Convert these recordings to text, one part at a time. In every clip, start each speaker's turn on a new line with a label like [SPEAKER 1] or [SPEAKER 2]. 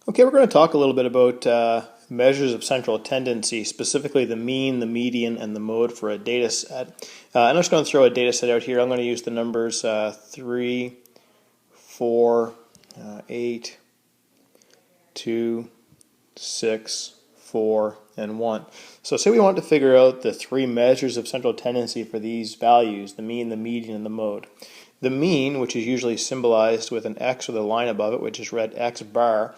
[SPEAKER 1] Okay, we're going to talk a little bit about measures of central tendency, specifically the mean, the median, and the mode for a data set. I'm just going to throw a data set out here. I'm going to use the numbers 3, 4, 8, 2, 6, 4, and 1. So say we want to figure out the three measures of central tendency for these values, the mean, the median, and the mode. The mean, which is usually symbolized with an X with a line above it, which is read X bar,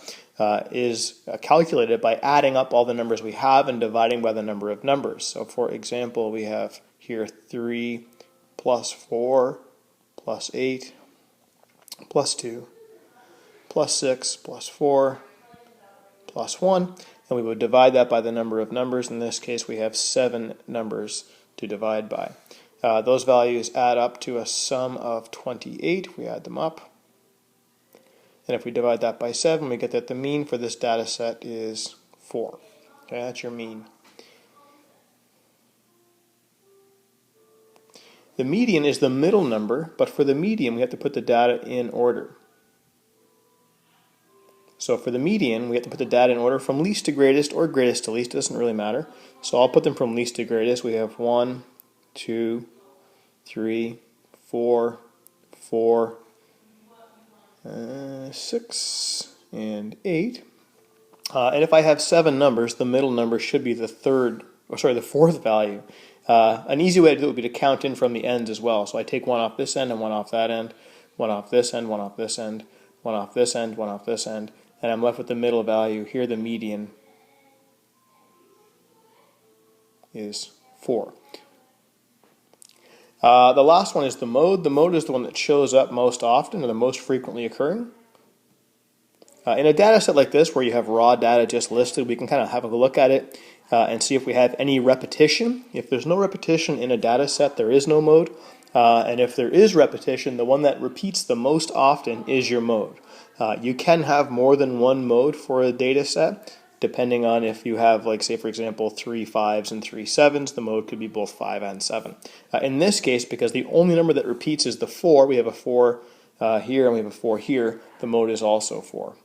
[SPEAKER 1] is calculated by adding up all the numbers we have and dividing by the number of numbers. So for example, we have here 3 plus 4 plus 8 plus 2 plus 6 plus 4 plus 1, and we would divide that by the number of numbers. In this case, we have 7 numbers to divide by. Those values add up to a sum of 28. We add them up. And if we divide that by 7, we get that the mean for this data set is 4. Okay, that's your mean. The median is the middle number, but for the median, we have to put the data in order. So for the median, we have to put the data in order from least to greatest or greatest to least. It doesn't really matter. So I'll put them from least to greatest. We have 1, 2, 3, 4, 4, 6, and 8. And if I have 7 numbers, the middle number should be the fourth value. An easy way to do it would be to count in from the ends as well. So I take one off this end and one off that end, one off this end, one off this end, one off this end, one off this end, and I'm left with the middle value. Here the median is 4. The last one is the mode. The mode is the one that shows up most often or the most frequently occurring. In a data set like this where you have raw data just listed, we can kind of have a look at it and see if we have any repetition. If there's no repetition in a data set, there is no mode. And if there is repetition, the one that repeats the most often is your mode. You can have more than one mode for a data set, depending on if you have, like, say, for example, 3 5s and 3 7s, the mode could be both 5 and 7. In this case, because the only number that repeats is the 4, we have a 4 here and we have a 4 here, the mode is also 4.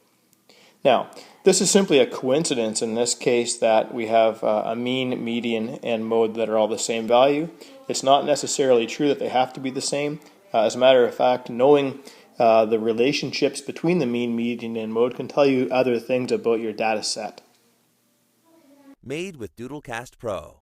[SPEAKER 1] Now, this is simply a coincidence in this case that we have a mean, median, and mode that are all the same value. It's not necessarily true that they have to be the same. As a matter of fact, knowing the relationships between the mean, median, and mode can tell you other things about your data set.
[SPEAKER 2] Made with Doodlecast Pro.